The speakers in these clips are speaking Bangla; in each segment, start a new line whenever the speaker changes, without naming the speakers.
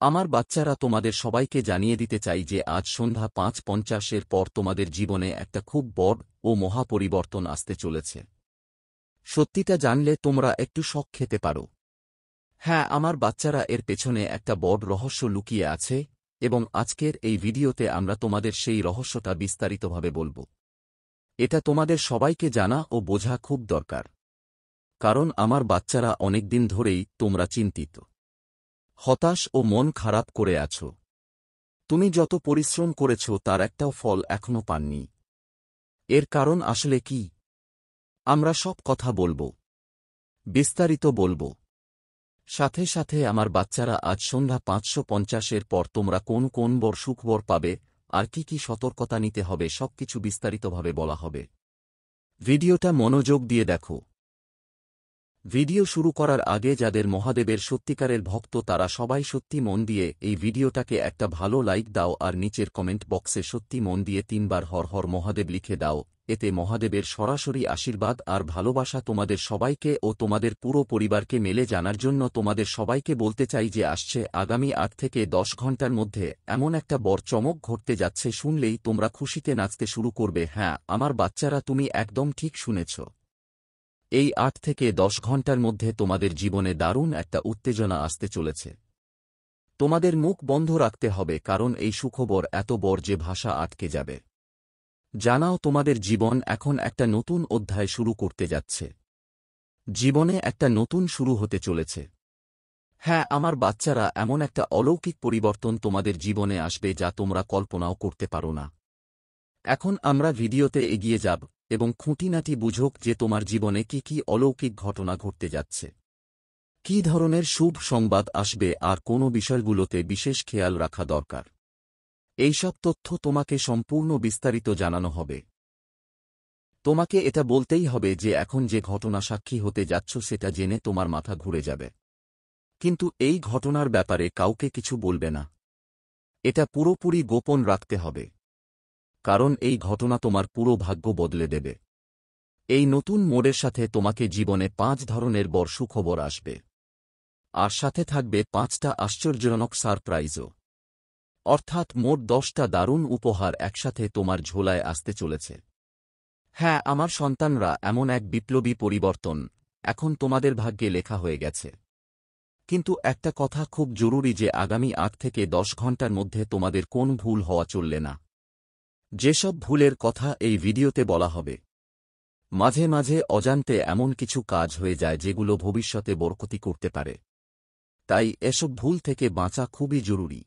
আমার বাচ্চারা, তোমাদের সবাইকে জানিয়ে দিতে চাই যে আজ সন্ধ্যা ৫:৫০-এর পর তোমাদের জীবনে একটা খুব বড় ও মহা পরিবর্তন আসতে চলেছে। সত্যিটা জানলে তোমরা একটু শক খেতে পারো। হ্যাঁ, আমার বাচ্চারা, এর পেছনে একটা বড় রহস্য লুকিয়ে আছে, এবং আজকের এই ভিডিওতে আমরা তোমাদের সেই রহস্যটা বিস্তারিতভাবে বলবো। এটা তোমাদের সবাইকে জানা ও বোঝা খুব দরকার, কারণ আমার বাচ্চারা, অনেকদিন ধরেই তোমরা চিন্তিত, হতাশ ও মন খারাপ করে আছো। তুমি যত পরিশ্রম করেছ তার একটাও ফল এখনো পাননি। এর কারণ আসলে কি? আমরা সব কথা বলবো, বিস্তারিত বলবো। সাথে সাথে আমার বাচ্চারা, আজ সন্ধ্যা ৫:৫০-এর পর তোমরা কোন কোন বড় সুখবর পাবে আর কি কি সতর্কতা নিতে হবে সবকিছু বিস্তারিতভাবে বলা হবে। ভিডিওটা মনোযোগ দিয়ে দেখো। ভিডিও শুরু করার আগে যাদের মহাদেবের সত্যিকারের ভক্ত তারা সবাই সত্যি মন দিয়ে এই ভিডিওটাকে একটা ভালো লাইক দাও আর নিচের কমেন্ট বক্সে সত্যি মন দিয়ে ৩ বার হর হর মহাদেব লিখে দাও। এতে মহাদেবের সরাসরি আশীর্বাদ আর ভালোবাসা তোমাদের সবাইকে ও তোমাদের পুরো পরিবারকে মেলে। জানার জন্য তোমাদের সবাইকে বলতে চাই যে আসছে আগামী ৮ থেকে ১০ ঘণ্টার মধ্যে এমন একটা বড় চমক ঘটতে যাচ্ছে, শুনলেই তোমরা খুশিতে নাচতে শুরু করবে। হ্যাঁ আমার বাচ্চারা, তুমি একদম ঠিক শুনেছ। এই ৮ থেকে ১০ ঘণ্টার মধ্যে তোমাদের জীবনে দারুণ একটা উত্তেজনা আসতে চলেছে। তোমাদের মুখ বন্ধ রাখতে হবে, কারণ এই সুখবর এত বড় যে ভাষা আটকে যাবে। জানাও, তোমাদের জীবন এখন একটা নতুন অধ্যায় শুরু করতে যাচ্ছে। জীবনে একটা নতুন শুরু হতে চলেছে। হ্যাঁ আমার বাচ্চারা, এমন একটা অলৌকিক পরিবর্তন তোমাদের জীবনে আসবে যা তোমরা কল্পনাও করতে পারো না। এখন আমরা ভিডিওতে এগিয়ে যাব এবং খুঁটিনাটি বুঝোক যে তোমার জীবনে কি কি অলৌকিক ঘটনা ঘটতে যাচ্ছে, কী ধরনের শুভ সংবাদ আসবে আর কোন বিষয়গুলোতে বিশেষ খেয়াল রাখা দরকার। এইসব তথ্য তোমাকে সম্পূর্ণ বিস্তারিত জানানো হবে। তোমাকে এটা বলতেই হবে যে এখন যে ঘটনা সাক্ষী হতে যাচ্ছ সেটা জেনে তোমার মাথা ঘুরে যাবে। কিন্তু এই ঘটনার ব্যাপারে কাউকে কিছু বলবে না। এটা পুরোপুরি গোপন রাখতে হবে, কারণ এই ঘটনা তোমার পুরো ভাগ্য বদলে দেবে। এই নতুন মোড়ের সাথে তোমাকে জীবনে ৫ ধরনের বড় সুখবর আসবে, আর সাথে থাকবে ৫টা আশ্চর্যজনক সারপ্রাইজও। অর্থাৎ মোট ১০টা দারুণ উপহার একসাথে তোমার ঝোলায় আসতে চলেছে। হ্যাঁ আমার সন্তানরা, এমন এক বিপ্লবী পরিবর্তন এখন তোমাদের ভাগ্যে লেখা হয়ে গেছে। কিন্তু একটা কথা খুব জরুরি যে আগামী ৮ থেকে ১০ ঘণ্টার মধ্যে তোমাদের কোন ভুল হওয়া চলবে না। যেসব ভুলের কথা এই ভিডিওতে বলা হবে, মাঝে মাঝে অজান্তে এমন কিছু কাজ হয়ে যায় যেগুলো ভবিষ্যতে বড় ক্ষতি করতে পারে। তাই এসব ভুল থেকে বাঁচা খুবই জরুরি।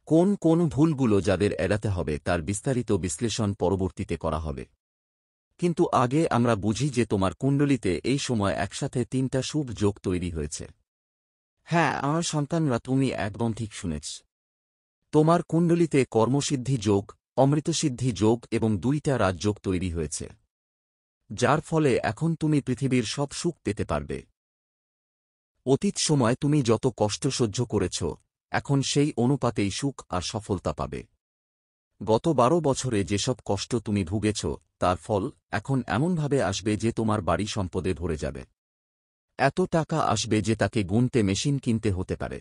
কোন কোন ভুলগুলো যাদের এড়াতে হবে তার বিস্তারিত বিশ্লেষণ পরবর্তীতে করা হবে। কিন্তু আগে আমরা বুঝি যে তোমার কুণ্ডলিতে এই সময় একসাথে ৩টা শুভ যোগ তৈরি হয়েছে। হ্যাঁ আমার সন্তানরা, তুমি একদম ঠিক শুনেছ। তোমার কুণ্ডলিতে কর্মসিদ্ধি যোগ, অমৃতসিদ্ধি যোগ এবং ২টা রাজযোগ তৈরি হয়েছে, যার ফলে এখন তুমি পৃথিবীর সব সুখ পেতে পারবে। অতীত সময় তুমি যত কষ্ট সহ্য করেছ, এখন সেই অনুপাতেই সুখ আর সফলতা পাবে। গত ১২ বছরে যেসব কষ্ট তুমি ভুগেছ তার ফল এখন এমনভাবে আসবে যে তোমার বাড়ি সম্পদে ভরে যাবে। এত টাকা আসবে যে তাকে গুনতে মেশিন কিনতে হতে পারে।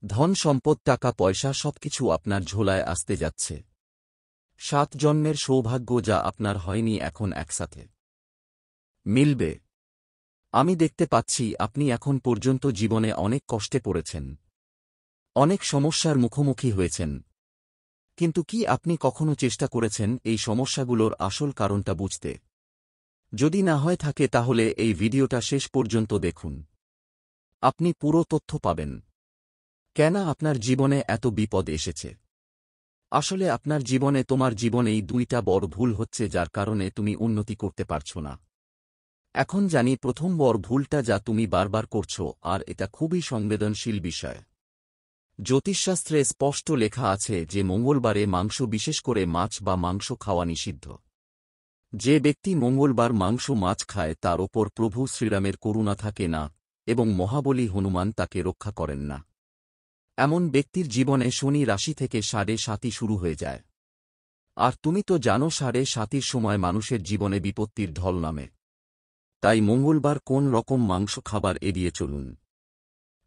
ধন সম্পদ, টাকা পয়সা সবকিছু আপনার ঝোলায় আসতে যাচ্ছে। ৭ জন্মের সৌভাগ্য যা আপনার হয়নি এখন একসাথে মিলবে। আমি দেখতে পাচ্ছি আপনি এখন পর্যন্ত জীবনে অনেক কষ্টে পড়েছেন, অনেক সমস্যার মুখোমুখি হয়েছেন। কিন্তু কি আপনি কখনো চেষ্টা করেছেন এই সমস্যাগুলোর আসল কারণটা বুঝতে? যদি না হয়ে থাকে তাহলে এই ভিডিওটা শেষ পর্যন্ত দেখুন। আপনি পুরো তথ্য পাবেন। কেন আপনার জীবনে এত বিপদ এসেছে? আসলে আপনার জীবনে, তোমার জীবনেই ২টা বড় ভুল হচ্ছে যার কারণে তুমি উন্নতি করতে পারছো না। এখন জানি প্রথম বড় ভুলটা যা তুমি বারবার করছো, আর এটা খুবই সংবেদনশীল বিষয়। জ্যোতিষশাস্ত্রে স্পষ্ট লেখা আছে যে মঙ্গলবারে মাংস, বিশেষ করে মাছ বা মাংস খাওয়া নিষিদ্ধ। যে ব্যক্তি মঙ্গলবার মাংস মাছ খায় তার ওপর প্রভু শ্রীরামের করুণা থাকে না এবং মহাবলী হনুমান তাকে রক্ষা করেন না। এমন ব্যক্তির জীবনে শনি রাশি থেকে ৭.৫ শুরু হয়ে যায়। আর তুমি তো জানো ৭.৫ সময় মানুষের জীবনে বিপত্তির ঢল নামে। তাই মঙ্গলবার কোন রকম মাংস খাবার এড়িয়ে চলুন।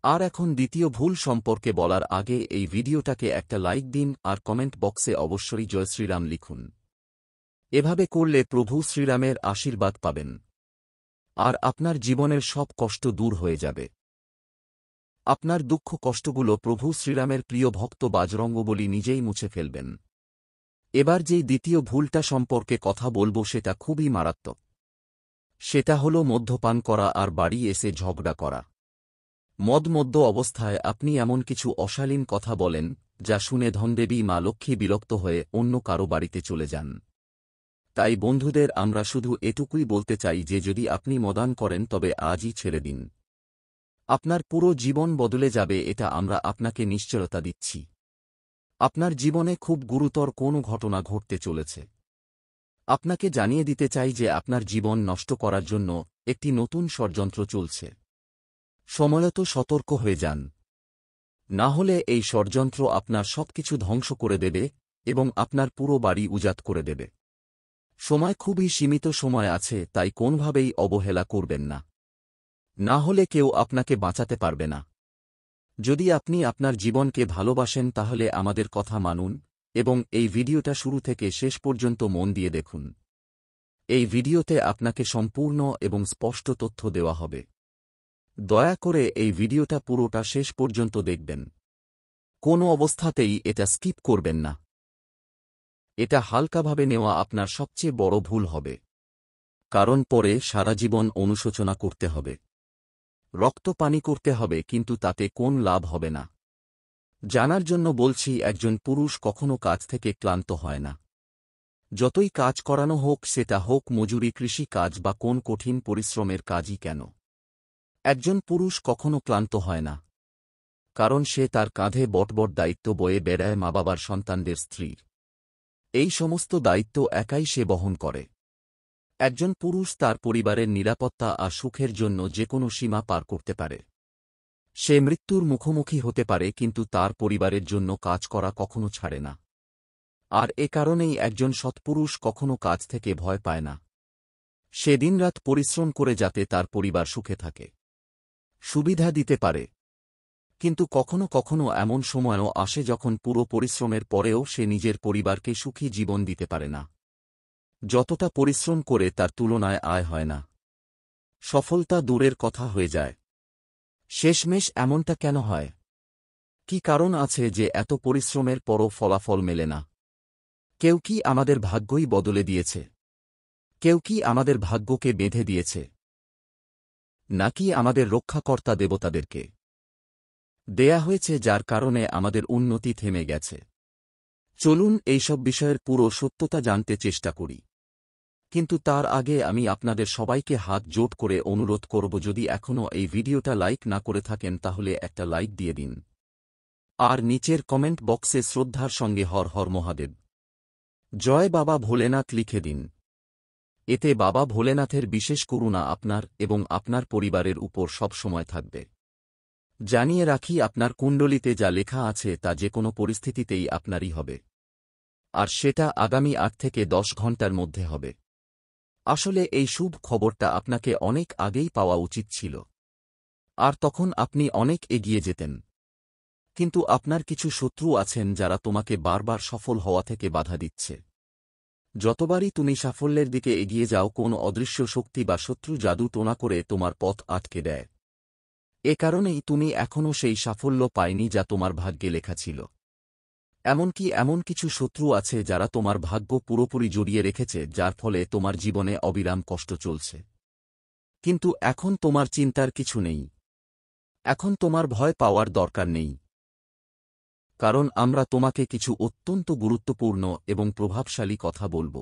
আর এখন দ্বিতীয় ভুল সম্পর্কে বলার আগে এই ভিডিওটাকে একটা লাইক দিন আর কমেন্ট বক্সে অবশ্যই জয় শ্রীরাম লিখুন। এভাবে করলে প্রভু শ্রীরামের আশীর্বাদ পাবেন আর আপনার জীবনের সব কষ্ট দূর হয়ে যাবে। আপনার দুঃখ কষ্টগুলো প্রভু শ্রীরামের প্রিয় ভক্ত বাজরঙ্গবলী নিজেই মুছে ফেলবেন। এবার যেই দ্বিতীয় ভুলটা সম্পর্কে কথা বলবো সেটা খুবই মারাত্মক। সেটা হল মদ্যপান করা আর বাড়ি এসে ঝগড়া করা। মদ্য অবস্থায় আপনি এমন কিছু অশালীন কথা বলেন যা শুনে ধনদেবী মা লক্ষ্মী বিরক্ত হয়ে অন্য কারো বাড়িতে চলে যান। তাই বন্ধুদের আমরা শুধু এটুকুই বলতে চাই যে যদি আপনি মদান করেন তবে আজই ছেড়ে দিন। আপনার পুরো জীবন বদলে যাবে, এটা আমরা আপনাকে নিশ্চয়তা দিচ্ছি। আপনার জীবনে খুব গুরুতর কোনো ঘটনা ঘটতে চলেছে। আপনাকে জানিয়ে দিতে চাই যে আপনার জীবন নষ্ট করার জন্য একটি নতুন ষড়যন্ত্র চলছে। সময়ত সতর্ক হয়ে যান, না হলে এই ষড়যন্ত্র আপনার সবকিছু ধ্বংস করে দেবে এবং আপনার পুরো বাড়ি উজাট করে দেবে। সময় খুবই সীমিত সময় আছে, তাই কোনভাবেই অবহেলা করবেন না, না হলে কেউ আপনাকে বাঁচাতে পারবে না। যদি আপনি আপনার জীবনকে ভালোবাসেন তাহলে আমাদের কথা মানুন এবং এই ভিডিওটা শুরু থেকে শেষ পর্যন্ত মন দিয়ে দেখুন। এই ভিডিওতে আপনাকে সম্পূর্ণ এবং স্পষ্ট তথ্য দেওয়া হবে। দয়া করে এই ভিডিওটা পুরোটা শেষ পর্যন্ত দেখবেন। কোনো অবস্থাতেই এটা স্কিপ করবেন না। এটা হালকাভাবে নেওয়া আপনার সবচেয়ে বড় ভুল হবে, কারণ পরে সারা জীবন অনুশোচনা করতে হবে, রক্ত পানি করতে হবে, কিন্তু তাতে কোন লাভ হবে না। জানার জন্য বলছি, একজন পুরুষ কখনো কাজ থেকে ক্লান্ত হয় না। যতই কাজ করানো হোক, সেটা হোক মজুরি, কৃষি কাজ বা কোন কঠিন পরিশ্রমের কাজই কেন, একজন পুরুষ কখনো ক্লান্ত হয় না, কারণ সে তার কাঁধে বটবট দায়িত্ব বয়ে বেড়ায়, মা বাবার, সন্তানদের, স্ত্রীর। এই সমস্ত দায়িত্ব একাই সে বহন করে। একজন পুরুষ তার পরিবারের নিরাপত্তা আর সুখের জন্য যে কোনো সীমা পার করতে পারে। সে মৃত্যুর মুখোমুখি হতে পারে, কিন্তু তার পরিবারের জন্য কাজ করা কখনো ছাড়ে না। আর এ কারণেই একজন সৎপুরুষ কখনো কাজ থেকে ভয় পায় না। সে দিনরাত পরিশ্রম করে যাতে তার পরিবার সুখে থাকে, সুবিধা দিতে পারে। কিন্তু কখনো কখনো এমন সময়ও আসে যখন পুরো পরিশ্রমের পরেও সে নিজের পরিবারকে সুখী জীবন দিতে পারে না। যতটা পরিশ্রম করে তার তুলনায় আয় হয় না, সফলতা দূরের কথা হয়ে যায়। শেষমেশ এমনটা কেন হয়? কি কারণ আছে যে এত পরিশ্রমের পরও ফলাফল মেলে না? কেউ কি আমাদের ভাগ্যই বদলে দিয়েছে? কেউ কি আমাদের ভাগ্যকে বেঁধে দিয়েছে? নাকি আমাদের রক্ষাকর্তা দেবতাদেরকে দেয়া হয়েছে, যার কারণে আমাদের উন্নতি থেমে গেছে? চলুন এইসব বিষয়ের পুরো সত্যতা জানতে চেষ্টা করি। কিন্তু তার আগে আমি আপনাদের সবাইকে হাত জোট করে অনুরোধ করব, যদি এখনও এই ভিডিওটা লাইক না করে থাকেন তাহলে একটা লাইক দিয়ে দিন আর নিচের কমেন্ট বক্সে শ্রদ্ধার সঙ্গে হর হর মহাদেব, জয় বাবা ভোলেনাথ লিখে দিন। এতে বাবা ভোলেনাথের বিশেষ করুণা আপনার এবং আপনার পরিবারের উপর সবসময় থাকবে। জানিয়ে রাখি, আপনার কুণ্ডলিতে যা লেখা আছে তা যে কোনো পরিস্থিতিতেই আপনারই হবে, আর সেটা আগামী 8 থেকে 10 ঘন্টার মধ্যে হবে। আসলে এই শুভ খবরটা আপনাকে অনেক আগেই পাওয়া উচিত ছিল, আর তখন আপনি অনেক এগিয়ে যেতেন। কিন্তু আপনার কিছু শত্রু আছেন যারা তোমাকে বারবার সফল হওয়া থেকে বাধা দিচ্ছে। যতবারই তুমি সাফল্যের দিকে এগিয়ে যাও, কোন অদৃশ্য শক্তি বা শত্রু জাদু টোনা করে তোমার পথ আটকে দেয়। এ কারণেই তুমি এখনও সেই সাফল্য পাইনি যা তোমার ভাগ্যে লেখা ছিল। এমনকি এমন কিছু শত্রু আছে যারা তোমার ভাগ্য পুরোপুরি জড়িয়ে রেখেছে, যার ফলে তোমার জীবনে অবিরাম কষ্ট চলছে। কিন্তু এখন তোমার চিন্তার কিছু নেই, এখন তোমার ভয় পাওয়ার দরকার নেই, কারণ আমরা তোমাকে কিছু অত্যন্ত গুরুত্বপূর্ণ এবং প্রভাবশালী কথা বলবো,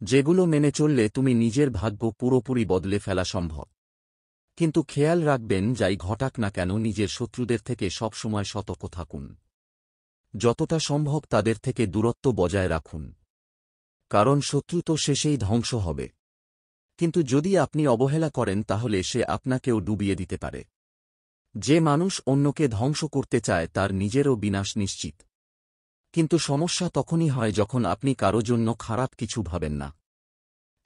যেগুলো মেনে চললে তুমি নিজের ভাগ্য পুরোপুরি বদলে ফেলা সম্ভব। কিন্তু খেয়াল রাখবেন, যাই ঘটাক না কেন নিজের শত্রুদের থেকে সবসময় সতর্ক থাকুন। যতটা সম্ভব তাদের থেকে দূরত্ব বজায় রাখুন, কারণ শত্রু তো শেষেই ধ্বংস হবে। কিন্তু যদি আপনি অবহেলা করেন তাহলে সে আপনাকেও ডুবিয়ে দিতে পারে। যে মানুষ অন্যকে ধ্বংস করতে চায় তার নিজেরও বিনাশ নিশ্চিত। কিন্তু সমস্যা তখনই হয় যখন আপনি কারো জন্য খারাপ কিছু ভাবেন না,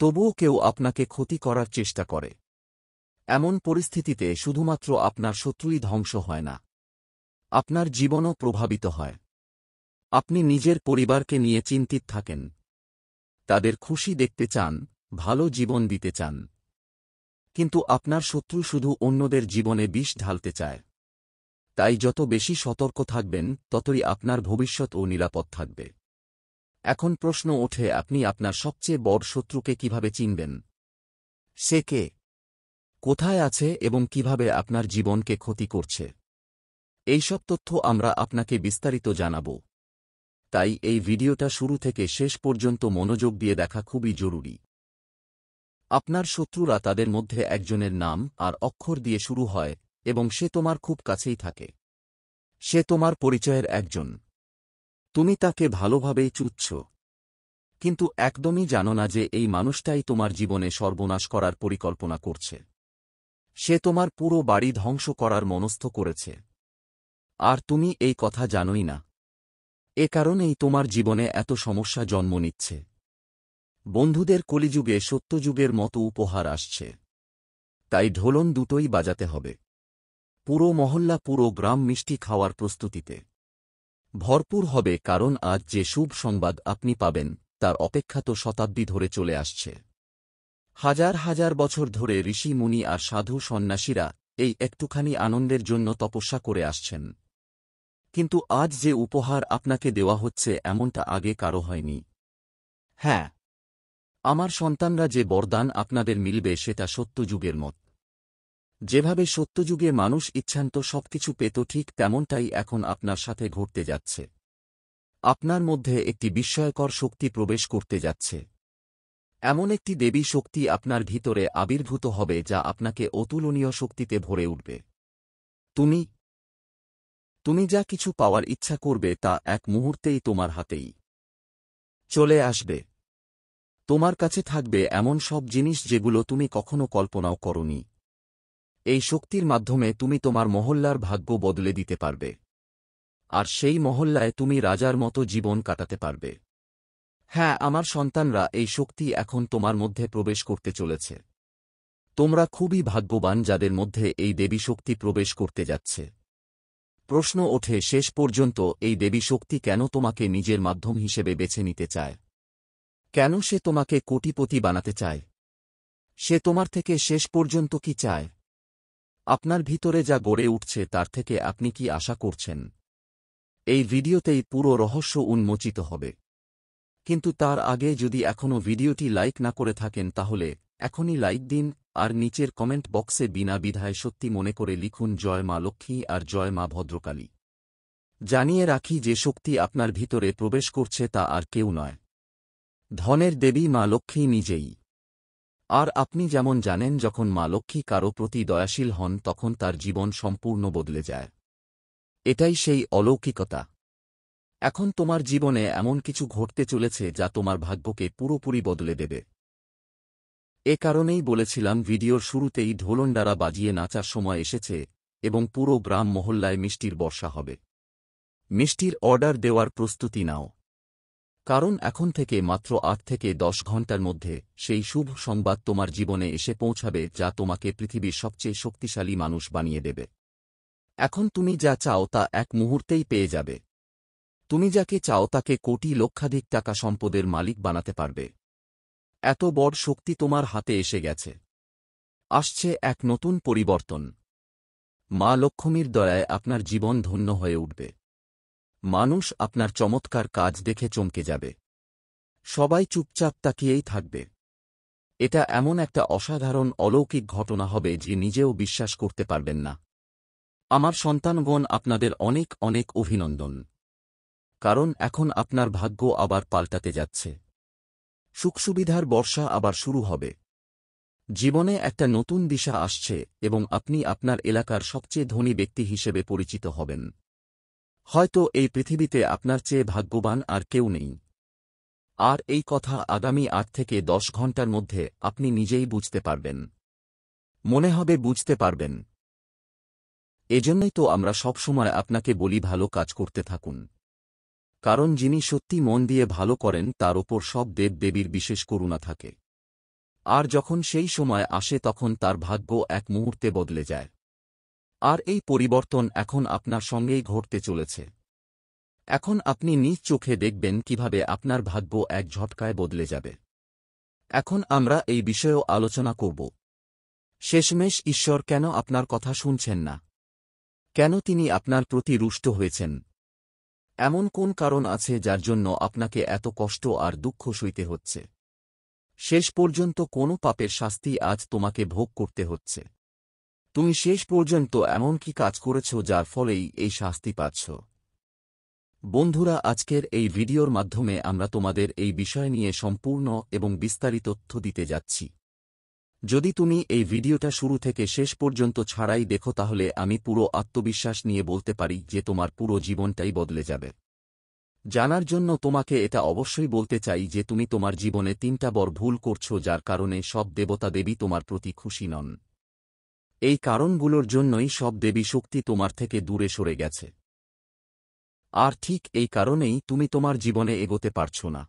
তবুও কেউ আপনাকে ক্ষতি করার চেষ্টা করে। এমন পরিস্থিতিতে শুধুমাত্র আপনার শত্রুই ধ্বংস হয় না, আপনার জীবনও প্রভাবিত হয়। আপনি নিজের পরিবারকে নিয়ে চিন্তিত থাকেন, তাদের খুশি দেখতে চান, ভালো জীবন দিতে চান। কিন্তু আপনার শত্রু শুধু অন্যদের জীবনে বিষ ঢালতে চায়। তাই যত বেশি সতর্ক থাকবেন ততই আপনার ভবিষ্যৎও নিরাপদ থাকবে। এখন প্রশ্ন ওঠে, আপনি আপনার সবচেয়ে বড় শত্রুকে কিভাবে চিনবেন? সে কে, কোথায় আছে এবং কিভাবে আপনার জীবনকে ক্ষতি করছে? এইসব তথ্য আমরা আপনাকে বিস্তারিত জানাব। তাই এই ভিডিওটা শুরু থেকে শেষ পর্যন্ত মনোযোগ দিয়ে দেখা খুবই জরুরি। আপনার শত্রুরা তাদের মধ্যে একজনের নাম আর অক্ষর দিয়ে শুরু হয় এবং সে তোমার খুব কাছেই থাকে। সে তোমার পরিচয়ের একজন। তুমি তাকে ভালোভাবেই চুচ্ছ, কিন্তু একদমই জানো না যে এই মানুষটাই তোমার জীবনে সর্বনাশ করার পরিকল্পনা করছে। সে তোমার পুরো বাড়ি ধ্বংস করার মনস্থ করেছে, আর তুমি এই কথা জানোই না। এ কারণেই তোমার জীবনে এত সমস্যা জন্ম নিচ্ছে। বন্ধুদের কলিযুগে সত্যযুগের মতো উপহার আসছে, তাই ঢোলন দুটোই বাজাতে হবে। পুরো মহল্লা, পুরো গ্রাম মিষ্টি খাওয়ার প্রস্তুতিতে ভরপুর হবে, কারণ আজ যে শুভ সংবাদ আপনি পাবেন তার অপেক্ষা তো শতাব্দী ধরে চলে আসছে। হাজার হাজার বছর ধরে ঋষি মুনি আর সাধু সন্ন্যাসীরা এই একটুখানি আনন্দের জন্য তপস্যা করে আসছেন। কিন্তু আজ যে উপহার আপনাকে দেওয়া হচ্ছে এমনটা আগে কারো হয়নি। হ্যাঁ, আমার সন্তানরা, যে বরদান আপনাদের মিলবে সেটা সত্যযুগের মত। যেভাবে সত্যযুগে মানুষ ইচ্ছান্ত সবকিছু পেত, ঠিক তেমনটাই এখন আপনার সাথে ঘটতে যাচ্ছে। আপনার মধ্যে একটি বিস্ময়কর শক্তি প্রবেশ করতে যাচ্ছে। এমন একটি দেবী শক্তি আপনার ভিতরে আবির্ভূত হবে যা আপনাকে অতুলনীয় শক্তিতে ভরে উঠবে। তুমি যা কিছু পাওয়ার ইচ্ছা করবে তা এক মুহূর্তেই তোমার হাতেই চলে আসবে। তোমার কাছে থাকবে এমন সব জিনিস যেগুলো তুমি কখনো কল্পনাও করনি। এই শক্তির মাধ্যমে তুমি তোমার মহল্লার ভাগ্য বদলে দিতে পারবে, আর সেই মহল্লায় তুমি রাজার মতো জীবন কাটাতে পারবে। হ্যাঁ, আমার সন্তানরা, এই শক্তি এখন তোমার মধ্যে প্রবেশ করতে চলেছে। তোমরা খুবই ভাগ্যবান যাদের মধ্যে এই দেবী শক্তি প্রবেশ করতে যাচ্ছে। প্রশ্ন ওঠে, শেষ পর্যন্ত এই দেবী শক্তি কেন তোমাকে নিজের মাধ্যম হিসেবে বেছে নিতে চায়? কেন সে তোমাকে কোটিপতি বানাতে চায়? সে তোমার থেকে শেষ পর্যন্ত কি চায়? আপনার ভিতরে যা গড়ে উঠছে তার থেকে আপনি কি আশা করছেন? এই ভিডিওতেই পুরো রহস্য উন্মোচিত হবে। কিন্তু তার আগে যদি এখনও ভিডিওটি লাইক না করে থাকেন তাহলে এখনই লাইক দিন, আর নিচের কমেন্ট বক্সে বিনা দ্বিধায় সত্যি মনে করে লিখুন জয় মা লক্ষ্মী আর জয় মা ভদ্রকালী। জানিয়ে রাখি, যে শক্তি আপনার ভিতরে প্রবেশ করছে তা আর কেউ নয়, ধনের দেবী মা লক্ষ্মী নিজেই। আর আপনি যেমন জানেন, যখন মা লক্ষ্মী কারো প্রতি দয়াশীল হন তখন তার জীবন সম্পূর্ণ বদলে যায়। এটাই সেই অলৌকিকতা। এখন তোমার জীবনে এমন কিছু ঘটতে চলেছে যা তোমার ভাগ্যকে পুরোপুরি বদলে দেবে। এ কারণেই বলেছিলাম ভিডিওর শুরুতেই, ঢোলনডারা বাজিয়ে নাচার সময় এসেছে এবং পুরো গ্রাম মহল্লায় মিষ্টির বর্ষা হবে। মিষ্টির অর্ডার দেওয়ার প্রস্তুতি নাও, কারণ এখন থেকে মাত্র ৮ থেকে ১০ ঘণ্টার মধ্যে সেই শুভ সংবাদ তোমার জীবনে এসে পৌঁছাবে যা তোমাকে পৃথিবীর সবচেয়ে শক্তিশালী মানুষ বানিয়ে দেবে। এখন তুমি যা চাও তা এক মুহূর্তেই পেয়ে যাবে। তুমি যাকে চাও তাকে কোটি লক্ষাধিক টাকা সম্পদের মালিক বানাতে পারবে। এত বড় শক্তি তোমার হাতে এসে গেছে। আসছে এক নতুন পরিবর্তন। মা লক্ষ্মীর দয়ায় আপনার জীবন ধন্য হয়ে উঠবে। মানুষ আপনার চমৎকার কাজ দেখে চমকে যাবে। সবাই চুপচাপ তাকিয়েই থাকবে। এটা এমন একটা অসাধারণ অলৌকিক ঘটনা হবে যে নিজেও বিশ্বাস করতে পারবেন না। আমার সন্তানগণ, আপনাদের অনেক অনেক অভিনন্দন, কারণ এখন আপনার ভাগ্য আবার পাল্টাতে যাচ্ছে। সুখসুবিধার বর্ষা আবার শুরু হবে। জীবনে একটা নতুন দিশা আসছে এবং আপনি আপনার এলাকার সবচেয়ে ধনী ব্যক্তি হিসেবে পরিচিত হবেন। হয়তো এই পৃথিবীতে আপনার চেয়ে ভাগ্যবান আর কেউ নেই। আর এই কথা আগামী ৮ থেকে ১০ ঘণ্টার মধ্যে আপনি নিজেই বুঝতে পারবেন। মনে হবে বুঝতে পারবেন। এজন্যই তো আমরা সবসময় আপনাকে বলি, ভালো কাজ করতে থাকুন, কারণ যিনি সত্যি মন দিয়ে ভালো করেন তার ওপর সব দেবদেবীর বিশেষ করুণা থাকে। আর যখন সেই সময় আসে তখন তার ভাগ্য এক মুহূর্তে বদলে যায়। আর এই পরিবর্তন এখন আপনার সঙ্গেই ঘটতে চলেছে। এখন আপনি নিজ চোখে দেখবেন কিভাবে আপনার ভাগ্য এক ঝটকায় বদলে যাবে। এখন আমরা এই বিষয়েও আলোচনা করব। শেষমেশ ঈশ্বর কেন আপনার কথা শুনছেন না? কেন তিনি আপনার প্রতি রুষ্ট হয়েছেন? এমন কোন কারণ আছে যার জন্য আপনাকে এত কষ্ট আর দুঃখ সইতে হচ্ছে? শেষ পর্যন্ত কোনো পাপের শাস্তি আজ তোমাকে ভোগ করতে হচ্ছে। তুমি শেষ পর্যন্ত এমন কি কাজ করেছ যার ফলেই এই শাস্তি পাচ্ছ? বন্ধুরা, আজকের এই ভিডিওর মাধ্যমে আমরা তোমাদের এই বিষয় নিয়ে সম্পূর্ণ এবং বিস্তারিত তথ্য দিতে যাচ্ছি। যদি তুমি এই ভিডিওটা শুরু থেকে শেষ পর্যন্ত ছাড়াই দেখো তাহলে আমি পুরো আত্মবিশ্বাস নিয়ে বলতে পারি যে তোমার পুরো জীবনটাই বদলে যাবে। জানার জন্য তোমাকে এটা অবশ্যই বলতে চাই যে তুমি তোমার জীবনে 3টা বড় ভুল করছো যার কারণে সব দেবতা দেবী তোমার প্রতি খুশি নন। এই কারণগুলোর জন্যই সব দেবী শক্তি তোমার থেকে দূরে সরে গেছে। আর ঠিক এই কারণেই তুমি তোমার জীবনে এগোতে পারছ না।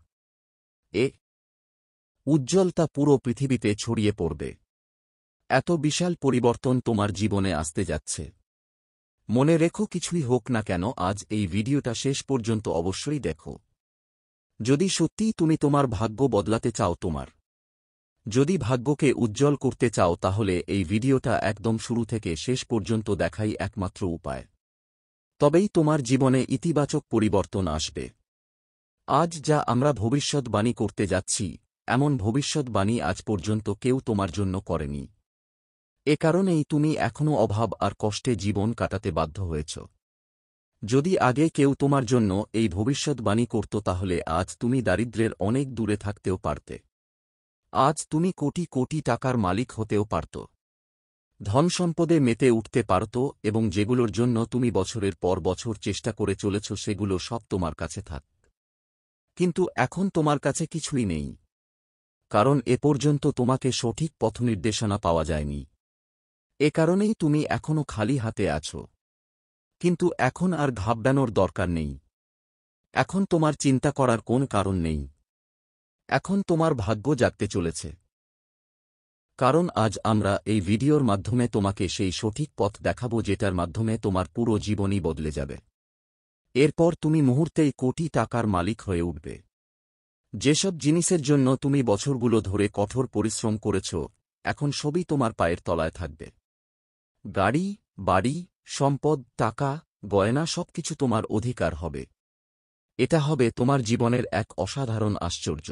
উজ্জ্বলতা পুরো পৃথিবীতে ছড়িয়ে পড়বে। এত বিশাল পরিবর্তন তোমার জীবনে আসতে যাচ্ছে। মনে রেখো, কিছুই হোক না কেন আজ এই ভিডিওটা শেষ পর্যন্ত অবশ্যই দেখো। যদি সত্যিই তুমি তোমার ভাগ্য বদলাতে চাও, যদি ভাগ্যকে উজ্জ্বল করতে চাও, তাহলে এই ভিডিওটা একদম শুরু থেকে শেষ পর্যন্ত দেখাই একমাত্র উপায়। তবেই তোমার জীবনে ইতিবাচক পরিবর্তন আসবে। আজ যা আমরা ভবিষ্যৎবাণী করতে যাচ্ছি, এমন ভবিষ্যৎবাণী আজ পর্যন্ত কেউ তোমার জন্য করেনি। এ কারণেই তুমি এখনও অভাব আর কষ্টে জীবন কাটাতে বাধ্য হয়েছ। যদি আগে কেউ তোমার জন্য এই ভবিষ্যৎবাণী করত তাহলে আজ তুমি দারিদ্র্যের অনেক দূরে থাকতেও পারতে। আজ তুমি কোটি কোটি টাকার মালিক হতেও পারত। ধন সম্পদে মেতে উঠতে পারত এবং যেগুলোর জন্য তুমি বছরের পর বছর চেষ্টা করে চলেছ সেগুলো সব তোমার কাছে থাক। কিন্তু এখন তোমার কাছে কিছুই নেই, কারণ এ পর্যন্ত তোমাকে সঠিক পথনির্দেশনা পাওয়া যায়নি। এ কারণেই তুমি এখনও খালি হাতে আছো। কিন্তু এখন আর ঘাবড়ানোর দরকার নেই। এখন তোমার চিন্তা করার কোন কারণ নেই। এখন তোমার ভাগ্য জাগতে চলেছে। কারণ আজ আমরা এই ভিডিওর মাধ্যমে তোমাকে সেই সঠিক পথ দেখাবো যেটার মাধ্যমে তোমার পুরো জীবনই বদলে যাবে। এরপর তুমি মুহূর্তেই কোটি টাকার মালিক হয়ে উঠবে। যেসব জিনিসের জন্য তুমি বছরগুলো ধরে কঠোর পরিশ্রম করেছ, এখন সবই তোমার পায়ের তলায় থাকবে। গাড়ি, বাড়ি, সম্পদ, টাকা, গয়না সবকিছু তোমার অধিকার হবে। এটা হবে তোমার জীবনের এক অসাধারণ আশ্চর্য।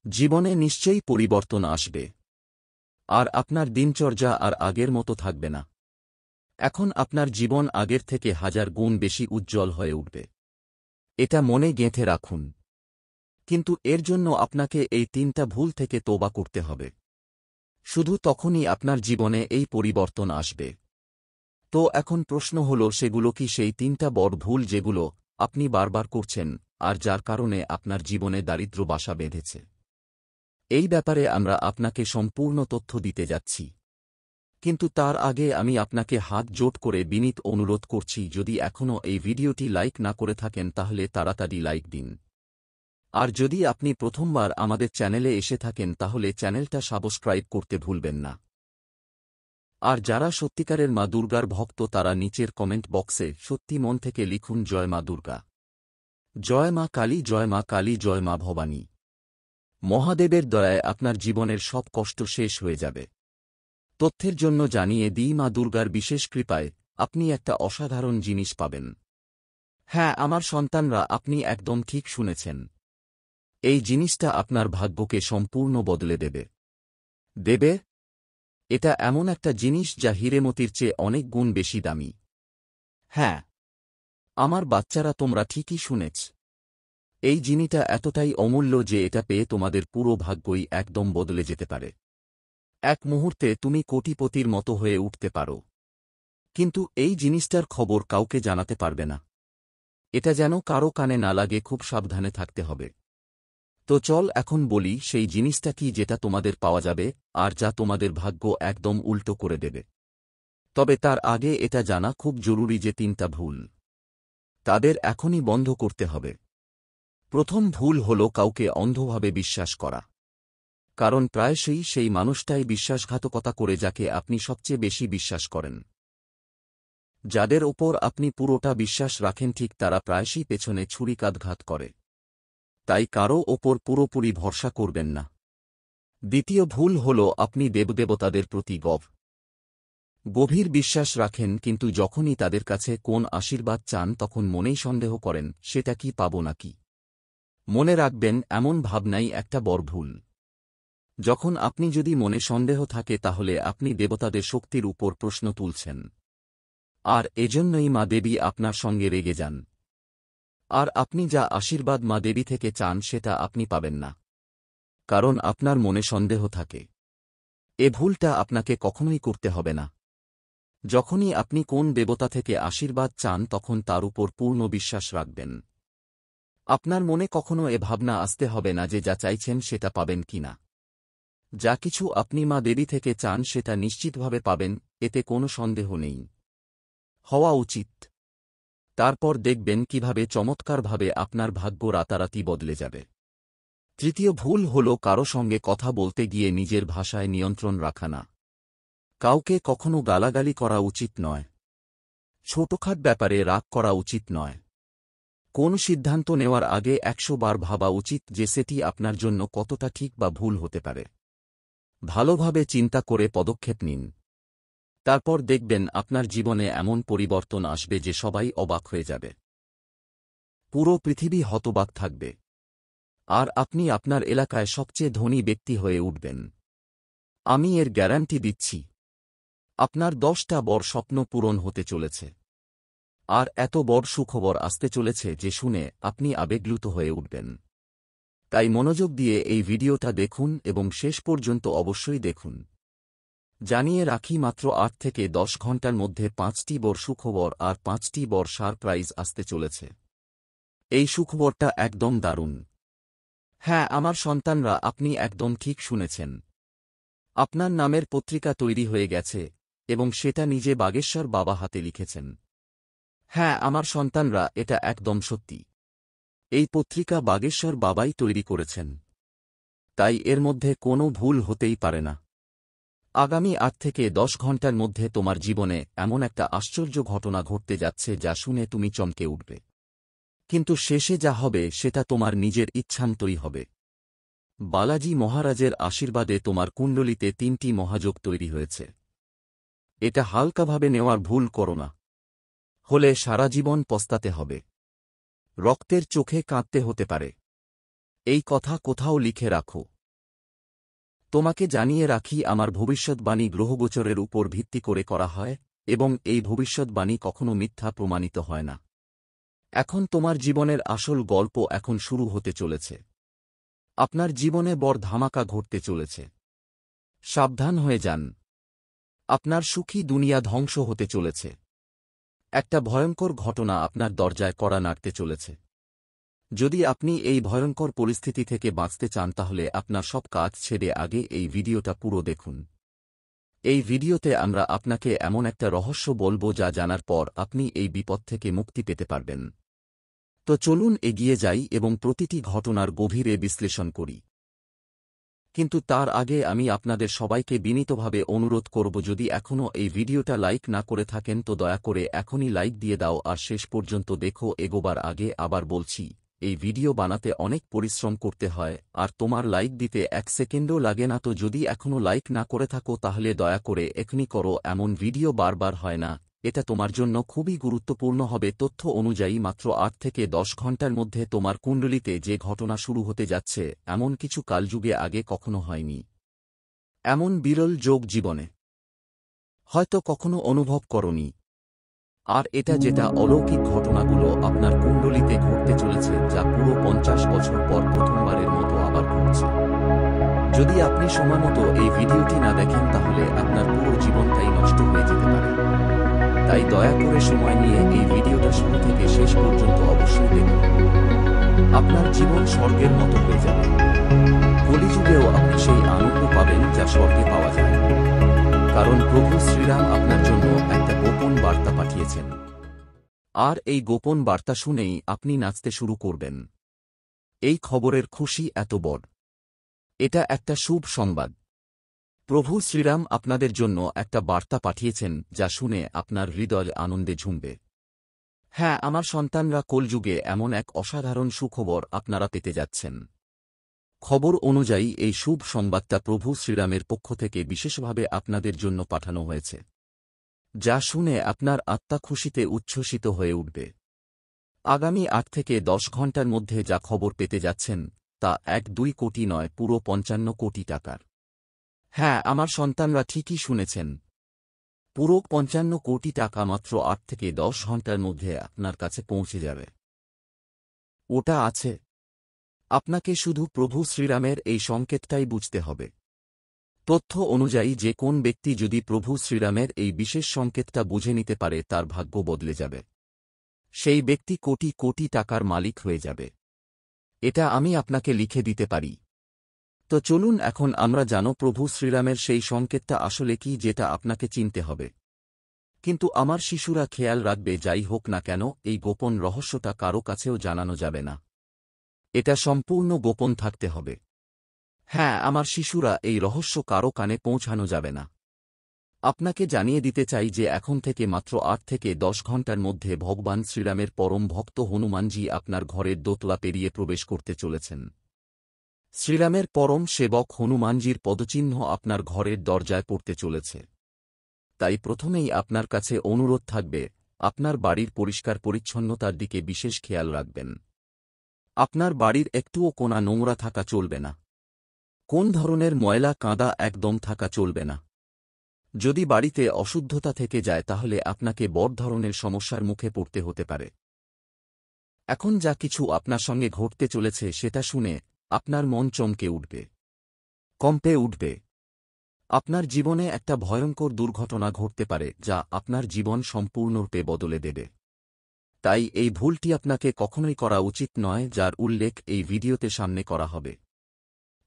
জীবনে নিশ্চয়ই পরিবর্তন আসবে। আর আপনার দিনচর্যা আর আগের মতো থাকবে না। এখন আপনার জীবন আগের থেকে 1000 গুণ বেশি উজ্জ্বল হয়ে উঠবে। এটা মনে গেঁথে রাখুন। কিন্তু এর জন্য আপনাকে এই 3টা ভুল থেকে তওবা করতে হবে। শুধু তখনই আপনার জীবনে এই পরিবর্তন আসবে। তো এখন প্রশ্ন হল, সেগুলো কি সেই 3টা বড় ভুল যেগুলো আপনি বারবার করছেন আর যার কারণে আপনার জীবনে দারিদ্র্য বাসা বেঁধেছে? এই ব্যাপারে আমরা আপনাকে সম্পূর্ণ তথ্য দিতে যাচ্ছি। কিন্তু তার আগে আমি আপনাকে হাত জোট করে বিনীত অনুরোধ করছি, যদি এখনও এই ভিডিওটি লাইক না করে থাকেন তাহলে তাড়াতাড়ি লাইক দিন। আর যদি আপনি প্রথমবার আমাদের চ্যানেলে এসে থাকেন তাহলে চ্যানেলটা সাবস্ক্রাইব করতে ভুলবেন না। আর যারা সত্যিকারের মা দুর্গার ভক্ত তারা নিচের কমেন্ট বক্সে সত্যি মন থেকে লিখুন, জয় মা দুর্গা, জয় মা কালী, জয় মা কালী, জয় মা ভবানী। মহাদেবের দয়ায় আপনার জীবনের সব কষ্ট শেষ হয়ে যাবে। তথ্যের জন্য জানিয়ে দিই, মা দুর্গার বিশেষ কৃপায় আপনি একটা অসাধারণ জিনিস পাবেন। হ্যাঁ আমার সন্তানরা, আপনি একদম ঠিক শুনেছেন। এই জিনিসটা আপনার ভাগ্যকে সম্পূর্ণ বদলে দেবে। এটা এমন একটা জিনিস যা হীরেমতির চেয়ে অনেক গুণ বেশি দামি। হ্যাঁ আমার বাচ্চারা, তোমরা ঠিকই শুনেছ। এই জিনিসটা এতটাই অমূল্য যে এটা পেয়ে তোমাদের পুরো ভাগ্যই একদম বদলে যেতে পারে। এক মুহূর্তে তুমি কোটিপতির মতো হয়ে উঠতে পারো। কিন্তু এই জিনিসটার খবর কাউকে জানাতে পারবে না। এটা যেন কারো কানে না লাগে, খুব সাবধানে থাকতে হবে। তো চল এখন বলি সেই জিনিসটা কি যেটা তোমাদের পাওয়া যাবে আর যা তোমাদের ভাগ্য একদম উল্টো করে দেবে। তবে তার আগে এটা জানা খুব জরুরি যে 3টা ভুল তাদের এখনই বন্ধ করতে হবে। প্রথম ভুল হল কাউকে অন্ধভাবে বিশ্বাস করা। কারণ প্রায়শই সেই মানুষটাই বিশ্বাসঘাতকতা করে যাকে আপনি সবচেয়ে বেশি বিশ্বাস করেন। যাদের ওপর আপনি পুরোটা বিশ্বাস রাখেন ঠিক তারা প্রায়শই পেছনে ছুরিকাঘাত করে। তাই কারও ওপর পুরোপুরি ভরসা করবেন না। দ্বিতীয় ভুল হল আপনি দেবদেবতাদের প্রতি গভীর বিশ্বাস রাখেন, কিন্তু যখনই তাদের কাছে কোন আশীর্বাদ চান তখন মনেই সন্দেহ করেন সেটা কি পাব নাকি। মনে রাখবেন, এমন ভাবনাই একটা বড় ভুল। যখন আপনি যদি মনে সন্দেহ থাকে তাহলে আপনি দেবতাদের শক্তির উপর প্রশ্ন তুলছেন, আর এজন্যই মা দেবী আপনার সঙ্গে রেগে যান। আর আপনি যা আশীর্বাদ মা দেবী থেকে চান সেটা আপনি পাবেন না, কারণ আপনার মনে সন্দেহ থাকে। এ ভুলটা আপনাকে কখনোই করতে হবে না। যখনই আপনি কোন দেবতা থেকে আশীর্বাদ চান তখন তার উপর পূর্ণ বিশ্বাস রাখবেন। আপনার মনে কখনো এ ভাবনা আসতে হবে না যে যা চাইছেন সেটা পাবেন কিনা। যা কিছু আপনি মা দেবী থেকে চান সেটা নিশ্চিতভাবে পাবেন, এতে কোনো সন্দেহ নেই। হওয়া উচিত। তারপর দেখবেন কিভাবে চমৎকারভাবে আপনার ভাগ্য রাতারাতি বদলে যাবে। তৃতীয় ভুল হল কারো সঙ্গে কথা বলতে গিয়ে নিজের ভাষায় নিয়ন্ত্রণ রাখা না। কাউকে কখনো গালাগালি করা উচিত নয়। ছোটখাট ব্যাপারে রাগ করা উচিত নয়। কোন সিদ্ধান্ত নেওয়ার আগে ১০০ বার ভাবা উচিত যে সেটি আপনার জন্য কতটা ঠিক বা ভুল হতে পারে। ভালোভাবে চিন্তা করে পদক্ষেপ নিন। তারপর দেখবেন আপনার জীবনে এমন পরিবর্তন আসবে যে সবাই অবাক হয়ে যাবে। পুরো পৃথিবী হতবাক থাকবে। আর আপনি আপনার এলাকায় সবচেয়ে ধনী ব্যক্তি হয়ে উঠবেন। আমি এর গ্যারান্টি দিচ্ছি। আপনার ১০টা বড় স্বপ্ন পূরণ হতে চলেছে। আর এত বড় সুখবর আসতে চলেছে যে শুনে আপনি আবেগলুত হয়ে উঠবেন। তাই মনোযোগ দিয়ে এই ভিডিওটা দেখুন এবং শেষ পর্যন্ত অবশ্যই দেখুন। জানিয়ে রাখি, মাত্র ৮ থেকে ১০ ঘন্টার মধ্যে ৫টি বড় সুখবর আর ৫টি বড় সারপ্রাইজ আসতে চলেছে। এই সুখবরটা একদম দারুণ। হ্যাঁ আমার সন্তানরা, আপনি একদম ঠিক শুনেছেন। আপনার নামের পত্রিকা তৈরি হয়ে গেছে এবং সেটা নিজে বাগেশ্বর বাবা হাতে লিখেছেন। হ্যাঁ আমার সন্তানরা, এটা একদম সত্যি। এই পত্রিকা বাগেশ্বর বাবাই তৈরি করেছেন। তাই এর মধ্যে কোনো ভুল হতেই পারে না। আগামী ৮ থেকে ১০ ঘন্টার মধ্যে তোমার জীবনে এমন একটা আশ্চর্য ঘটনা ঘটতে যাচ্ছে যা শুনে তুমি চমকে উঠবে। কিন্তু শেষে যা হবে সেটা তোমার নিজের ইচ্ছান্তই হবে। বালাজি মহারাজের আশীর্বাদে তোমার কুণ্ডলিতে ৩টি মহাযোগ তৈরি হয়েছে। এটা হালকাভাবে নেওয়ার ভুল করো না। হলে সারা জীবন পস্তাতে হবে। রক্তের চোখে কাঁদতে হতে পারে। এই কথা কোথাও লিখে রাখো। তোমাকে জানিয়ে রাখি, আমার ভবিষ্যৎবাণী গ্রহগোচরের উপর ভিত্তি করে করা হয় এবং এই ভবিষ্যৎবাণী কখনো মিথ্যা প্রমাণিত হয় না। এখন তোমার জীবনের আসল গল্প এখন শুরু হতে চলেছে। আপনার জীবনে বড় ধামাকা ঘটতে চলেছে। সাবধান হয়ে যান। আপনার সুখী দুনিয়া ধ্বংস হতে চলেছে। একটা ভয়ঙ্কর ঘটনা আপনার দরজায় কড়া নাড়তে চলেছে। যদি আপনি এই ভয়ঙ্কর পরিস্থিতি থেকে বাঁচতে চান তাহলে আপনার সব কাজ ছেড়ে আগে এই ভিডিওটা পুরো দেখুন। এই ভিডিওতে আমরা আপনাকে এমন একটা রহস্য বলবো যা জানার পর আপনি এই বিপদ থেকে মুক্তি পেতে পারবেন। তো চলুন এগিয়ে যাই এবং প্রতিটি ঘটনার গভীরে বিশ্লেষণ করি। কিন্তু তার আগে আমি আপনাদের সবাইকে বিনীতভাবে অনুরোধ করব, যদি এখনও এই ভিডিওটা লাইক না করে থাকেন তো দয়া করে এখনই লাইক দিয়ে দাও আর শেষ পর্যন্ত দেখো। এগোবার আগে আবার বলছি, এই ভিডিও বানাতে অনেক পরিশ্রম করতে হয় আর তোমার লাইক দিতে ১ সেকেন্ডও লাগে না। তো যদি এখনও লাইক না করে থাকো তাহলে দয়া করে এখনই করো। এমন ভিডিও বারবার হয় না। এটা তোমার জন্য খুবই গুরুত্বপূর্ণ হবে। তথ্য অনুযায়ী মাত্র ৮ থেকে ১০ ঘন্টার মধ্যে তোমার কুণ্ডলিতে যে ঘটনা শুরু হতে যাচ্ছে এমন কিছু কালযুগে আগে কখনো হয়নি। এমন বিরল যোগ জীবনে হয়তো কখনো অনুভব করনি। আর এটা যেটা অলৌকিক ঘটনাগুলো আপনার কুণ্ডলিতে ঘটতে চলেছে যা পুরো ৫০ বছর পর প্রথমবারের মতো আবার ঘটছে। যদি আপনি সময়মতো এই ভিডিওটি না দেখেন তাহলে আপনার পুরো জীবনটাই নষ্ট হয়ে যেতে পারে। তাই দয়া করে সময় নিয়ে এই ভিডিওটা শুরু থেকে শেষ পর্যন্ত অবশ্যই দেখুন। আপনার জীবন স্বর্গের মতো হয়ে যাবে। কলিযুগেও আপনি সেই আনন্দ পাবেন যা স্বর্গে পাওয়া যায়। কারণ প্রভু শ্রীরাম আপনার জন্য একটা গোপন বার্তা পাঠিয়েছেন। আর এই গোপন বার্তা শুনেই আপনি নাচতে শুরু করবেন। এই খবরের খুশি এত বড় এটা একটা শুভ সংবাদ। প্রভু শ্রীরাম আপনাদের জন্য একটা বার্তা পাঠিয়েছেন যা শুনে আপনার হৃদয় আনন্দে ঝুমবে। হ্যাঁ, আমার সন্তানরা, কলযুগে এমন এক অসাধারণ সুখবর আপনারা পেতে যাচ্ছেন। খবর অনুযায়ী এই শুভ সংবাদটা প্রভু শ্রীরামের পক্ষ থেকে বিশেষভাবে আপনাদের জন্য পাঠানো হয়েছে, যা শুনে আপনার আত্মা খুশিতে উচ্ছ্বসিত হয়ে উঠবে। আগামী ৮ থেকে ১০ ঘণ্টার মধ্যে যা খবর পেতে যাচ্ছেন তা ১-২ কোটি নয়, পুরো ৫৫ কোটি টাকার। হ্যাঁ, আমার সন্তানরা ঠিকই শুনেছেন, পুরো ৫৫ কোটি টাকা মাত্র ৮ থেকে ১০ ঘণ্টার মধ্যে আপনার কাছে পৌঁছে যাবে। ওটা আছে। আপনাকে শুধু প্রভু শ্রীরামের এই সংকেতটাই বুঝতে হবে। তথ্য অনুযায়ী যে কোন ব্যক্তি যদি প্রভু শ্রীরামের এই বিশেষ সংকেতটা বুঝে নিতে পারে তার ভাগ্য বদলে যাবে। সেই ব্যক্তি কোটি কোটি টাকার মালিক হয়ে যাবে। এটা আমি আপনাকে লিখে দিতে পারি। তো চলুন এখন আমরা জানো প্রভু শ্রীরামের সেই সংকেতটা আসলে কি, যেটা আপনাকে চিনতে হবে। কিন্তু আমার শিশুরা খেয়াল রাখবে, যাই হোক না কেন এই গোপন রহস্যটা কারো কাছেও জানানো যাবে না। এটা সম্পূর্ণ গোপন থাকতে হবে। হ্যাঁ, আমার শিশুরা, এই রহস্য কারো কানে পৌঁছানো যাবে না। আপনাকে জানিয়ে দিতে চাই যে এখন থেকে মাত্র ৮ থেকে ১০ ঘণ্টার মধ্যে ভগবান শ্রীরামের পরম ভক্ত হনুমানজি আপনার ঘরের দোতলা পেরিয়ে প্রবেশ করতে চলেছেন। শ্রীরামের পরম সেবক হনুমানজির পদচিহ্ন আপনার ঘরের দরজায় পড়তে চলেছে। তাই প্রথমেই আপনার কাছে অনুরোধ থাকবে, আপনার বাড়ির পরিষ্কার পরিচ্ছন্নতার দিকে বিশেষ খেয়াল রাখবেন। আপনার বাড়ির একটুও কোণা নোংরা থাকা চলবে না। কোন ধরনের ময়লা কাঁদা একদম থাকা চলবে না। যদি বাড়িতে অশুদ্ধতা থেকে যায় তাহলে আপনাকে বড় ধরনের সমস্যার মুখে পড়তে হতে পারে। এখন যা কিছু আপনার সঙ্গে ঘটতে চলেছে সেটা শুনে আপনার মন চমকে উঠবে, কম্পে উঠবে। আপনার জীবনে একটা ভয়ঙ্কর দুর্ঘটনা ঘটতে পারে যা আপনার জীবন সম্পূর্ণরূপে বদলে দেবে। তাই এই ভুলটি আপনাকে কখনোই করা উচিত নয়, যার উল্লেখ এই ভিডিওতে সামনে করা হবে।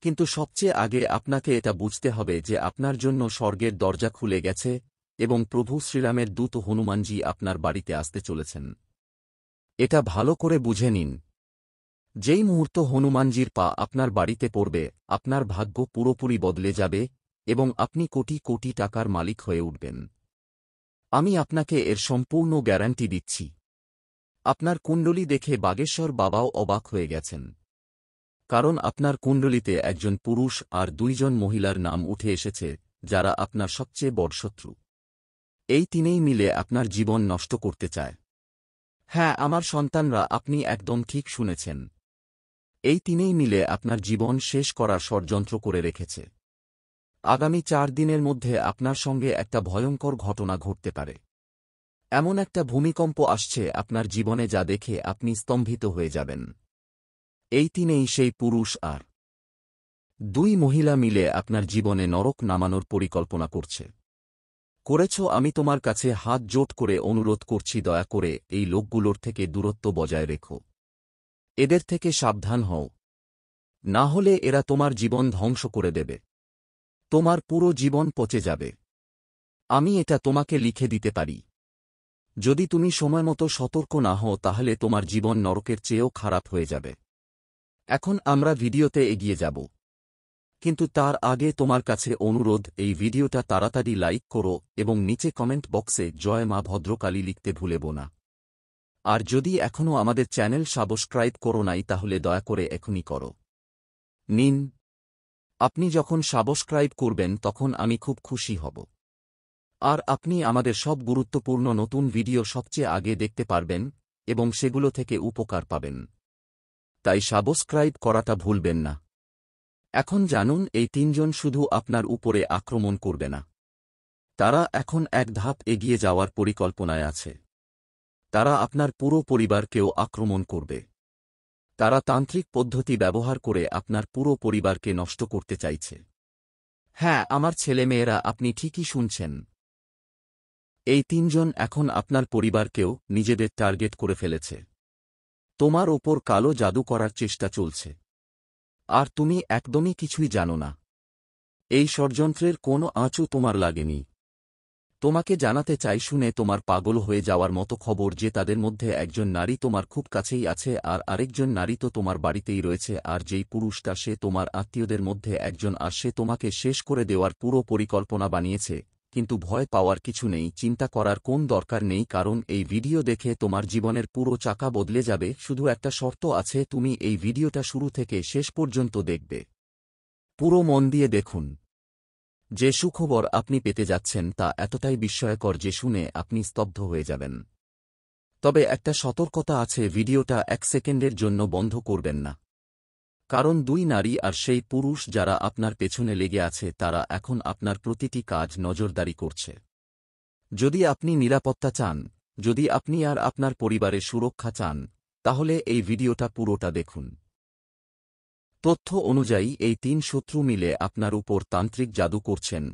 কিন্তু সবচেয়ে আগে আপনাকে এটা বুঝতে হবে যে আপনার জন্য স্বর্গের দরজা খুলে গেছে এবং প্রভু শ্রীরামের দূত হনুমানজি আপনার বাড়িতে আসতে চলেছেন। এটা ভালো করে বুঝে নিন। যেই মুহূর্ত হনুমানজির পা আপনার বাড়িতে পড়বে, আপনার ভাগ্য পুরোপুরি বদলে যাবে এবং আপনি কোটি কোটি টাকার মালিক হয়ে উঠবেন। আমি আপনাকে এর সম্পূর্ণ গ্যারান্টি দিচ্ছি। আপনার কুণ্ডলী দেখে বাগেশ্বর বাবাও অবাক হয়ে গেছেন, কারণ আপনার কুণ্ডলিতে একজন পুরুষ আর ২ জন মহিলার নাম উঠে এসেছে যারা আপনার সবচেয়ে বড় শত্রু। এই তিনেই মিলে আপনার জীবন নষ্ট করতে চায়। হ্যাঁ, আমার সন্তানরা, আপনি একদম ঠিক শুনেছেন। এই তিনেই মিলে আপনার জীবন শেষ করার ষড়যন্ত্র করে রেখেছে। আগামী ৪ দিনের মধ্যে আপনার সঙ্গে একটা ভয়ঙ্কর ঘটনা ঘটতে পারে। এমন একটা ভূমিকম্প আসছে আপনার জীবনে যা দেখে আপনি স্তম্ভিত হয়ে যাবেন। এই তিনেই সেই পুরুষ আর ২ মহিলা মিলে আপনার জীবনে নরক নামানোর পরিকল্পনা করেছ। আমি তোমার কাছে হাত জোট করে অনুরোধ করছি, দয়া করে এই লোকগুলোর থেকে দূরত্ব বজায় রেখো। এদের থেকে সাবধান হও, না হলে এরা তোমার জীবন ধ্বংস করে দেবে। তোমার পুরো জীবন পচে যাবে। আমি এটা তোমাকে লিখে দিতে পারি। যদি তুমি সময়মতো সতর্ক না হও তাহলে তোমার জীবন নরকের চেয়েও খারাপ হয়ে যাবে। এখন আমরা ভিডিওতে এগিয়ে যাব, কিন্তু তার আগে তোমার কাছে অনুরোধ, এই ভিডিওটা তাড়াতাড়ি লাইক করো এবং নিচে কমেন্ট বক্সে জয় মা ভদ্রকালী লিখতে ভুলেবো না। আর যদি এখনও আমাদের চ্যানেল সাবস্ক্রাইব করো নাই তাহলে দয়া করে এখনই করো নিন। আপনি যখন সাবস্ক্রাইব করবেন তখন আমি খুব খুশি হব, আর আপনি আমাদের সব গুরুত্বপূর্ণ নতুন ভিডিও সবচেয়ে আগে দেখতে পারবেন এবং সেগুলো থেকে উপকার পাবেন। তাই সাবস্ক্রাইব করাটা ভুলবেন না। এখন জানুন, এই ৩ জন শুধু আপনার উপরে আক্রমণ করবে না, তারা এখন এক ধাপ এগিয়ে যাওয়ার পরিকল্পনায় আছে। তারা আপনার পুরো পরিবারকেও আক্রমণ করবে। তারা তান্ত্রিক পদ্ধতি ব্যবহার করে আপনার পুরো পরিবারকে নষ্ট করতে চাইছে। হ্যাঁ, আমার ছেলেমেয়েরা, আপনি ঠিকই শুনছেন। এই ৩ জন এখন আপনার পরিবারকেও নিজেদের টার্গেট করে ফেলেছে। তোমার ওপর কালো জাদু করার চেষ্টা চলছে, আর তুমি একদমই কিছুই জানো না। এই ষড়যন্ত্রের কোনো আঁচও তোমার লাগেনি। তোমাকে জানাতে চাই, শুনে তোমার পাগল হয়ে যাওয়ার মতো খবর যে তাদের মধ্যে একজন নারী তোমার খুব কাছেই আছে আর আরেকজন নারী তো তোমার বাড়িতেই রয়েছে, আর যেই পুরুষটা সে তোমার আত্মীয়দের মধ্যে একজন, আর সে তোমাকে শেষ করে দেওয়ার পুরো পরিকল্পনা বানিয়েছে। কিন্তু ভয় পাওয়ার কিছু নেই, চিন্তা করার কোন দরকার নেই, কারণ এই ভিডিও দেখে তোমার জীবনের পুরো চাকা বদলে যাবে। শুধু একটা শর্ত আছে, তুমি এই ভিডিওটা শুরু থেকে শেষ পর্যন্ত দেখবে। পুরো মন দিয়ে দেখুন। যে সুখবর আপনি পেতে যাচ্ছেন তা এতটাই বিস্ময়কর যে শুনে আপনি স্তব্ধ হয়ে যাবেন। তবে একটা সতর্কতা আছে, ভিডিওটা 1 সেকেন্ডের জন্য বন্ধ করবেন না। কারণ দুই নারী আর সেই পুরুষ যারা আপনার পেছনে লেগে আছে তারা এখন আপনার প্রতিটি কাজ নজরদারি করছে। যদি আপনি নিরাপত্তা চান, যদি আপনি আর আপনার পরিবারের সুরক্ষা চান, তাহলে এই ভিডিওটা পুরোটা দেখুন। তথ্য অনুযায়ী এই 3 শত্রু মিলে আপনার উপর তান্ত্রিক জাদু করছেন